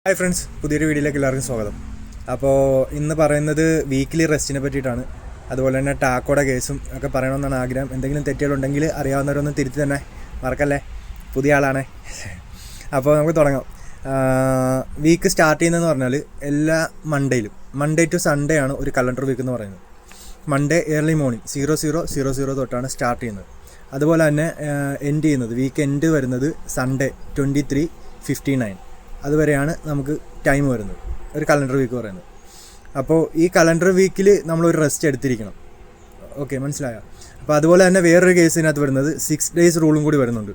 Hi friends, പുതിയൊരു വീഡിയോയിലേക്ക് എല്ലാവർക്കും സ്വാഗതം. അപ്പോൾ ഇന്ന് പറയുന്നത് വീക്കിലി റെസ്റ്റിനെ പറ്റിയിട്ടാണ്. അതുപോലെ തന്നെ ടാക്കോയുടെ കേസും ഒക്കെ പറയണമെന്നാണ് ആഗ്രഹം. എന്തെങ്കിലും തെറ്റുകളുണ്ടെങ്കിൽ അറിയാവുന്നവരൊന്ന് തിരുത്തി തന്നെ മറക്കല്ലേ, പുതിയ ആളാണ്. അപ്പോൾ നമുക്ക് തുടങ്ങാം. വീക്ക് സ്റ്റാർട്ട് ചെയ്യുന്നതെന്ന് പറഞ്ഞാൽ എല്ലാ മൺഡേ ടു സൺഡേ ആണ് ഒരു കലണ്ടർ വീക്ക് എന്ന് പറയുന്നത്. മൺഡേ ഏർലി മോർണിംഗ് 00:00 തൊട്ടാണ് സ്റ്റാർട്ട് ചെയ്യുന്നത്. അതുപോലെ തന്നെ എൻഡ് ചെയ്യുന്നത് വീക്ക് എൻഡ് വരുന്നത് സൺഡേ 23:59 അതുവരെയാണ് നമുക്ക് ടൈം വരുന്നത്, ഒരു കലണ്ടർ വീക്ക് പറയുന്നത്. അപ്പോൾ ഈ കലണ്ടർ വീക്കിൽ നമ്മളൊരു റെസ്റ്റ് എടുത്തിരിക്കണം. ഓക്കെ, മനസ്സിലായോ? അപ്പോൾ അതുപോലെ തന്നെ വേറൊരു കേസിനകത്ത് വരുന്നത് 6 days റൂളും കൂടി വരുന്നുണ്ട്.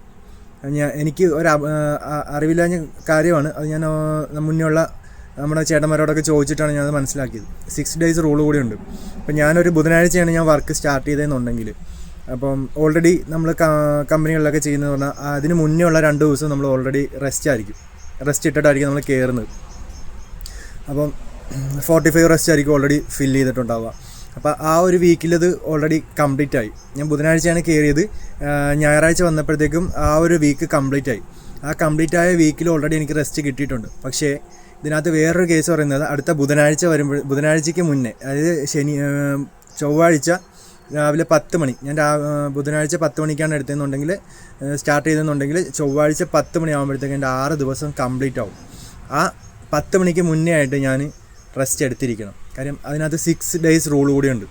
എനിക്ക് ഒരു അറിവില്ലാഞ്ഞ കാര്യമാണ് അത്. ഞാൻ മുന്നേയുള്ള നമ്മുടെ ചേട്ടന്മാരോടൊക്കെ ചോദിച്ചിട്ടാണ് ഞാനത് മനസ്സിലാക്കിയത്. 6 days റൂൾ കൂടി ഉണ്ട്. അപ്പം ഞാനൊരു ബുധനാഴ്ചയാണ് ഞാൻ വർക്ക് സ്റ്റാർട്ട് ചെയ്തതെന്നുണ്ടെങ്കിൽ, അപ്പം ഓൾറെഡി നമ്മൾ കമ്പനികളിലൊക്കെ ചെയ്യുന്നത് പറഞ്ഞാൽ അതിന് മുന്നേ ഉള്ള 2 ദിവസം നമ്മൾ ഓൾറെഡി റെസ്റ്റ് ഇട്ടിട്ടായിരിക്കും നമ്മൾ കയറുന്നത്. അപ്പം 45 റെസ്റ്റ് ആയിരിക്കും ഓൾറെഡി ഫില്ല് ചെയ്തിട്ടുണ്ടാവുക. അപ്പോൾ ആ ഒരു വീക്കിലത് ഓൾറെഡി കംപ്ലീറ്റ് ആയി. ഞാൻ ബുധനാഴ്ചയാണ് കയറിയത്, ഞായറാഴ്ച വന്നപ്പോഴത്തേക്കും ആ ഒരു വീക്ക് കംപ്ലീറ്റ് ആയി. ആ കംപ്ലീറ്റ് ആയ വീക്കിൽ ഓൾറെഡി എനിക്ക് റെസ്റ്റ് കിട്ടിയിട്ടുണ്ട്. പക്ഷേ ഇതിനകത്ത് വേറൊരു കേസ് പറയുന്നത് അടുത്ത ബുധനാഴ്ചയ്ക്ക് മുന്നേ, അതായത് ചൊവ്വാഴ്ച രാവിലെ 10 മണി, ഞാൻ ബുധനാഴ്ച 10 മണിക്കാണ് എടുത്തതെന്നുണ്ടെങ്കിൽ സ്റ്റാർട്ട് ചെയ്തെന്നുണ്ടെങ്കിൽ ചൊവ്വാഴ്ച 10 മണി ആകുമ്പോഴത്തേക്ക് എൻ്റെ 6 ദിവസം കംപ്ലീറ്റ് ആവും. ആ 10 മണിക്ക് മുന്നേ ആയിട്ട് ഞാൻ റെസ്റ്റ് എടുത്തിരിക്കണം. കാര്യം അതിനകത്ത് 6 days റൂൾ കൂടിയുണ്ട്.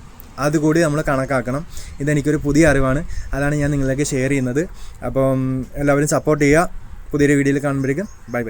അതുകൂടി നമ്മൾ കണക്കാക്കണം. ഇതെനിക്കൊരു പുതിയ അറിവാണ്, അതാണ് ഞാൻ നിങ്ങളിലേക്ക് ഷെയർ ചെയ്യുന്നത്. അപ്പം എല്ലാവരും സപ്പോർട്ട് ചെയ്യുക. പുതിയൊരു വീഡിയോയിൽ കാണുമ്പോഴേക്കും ബൈ.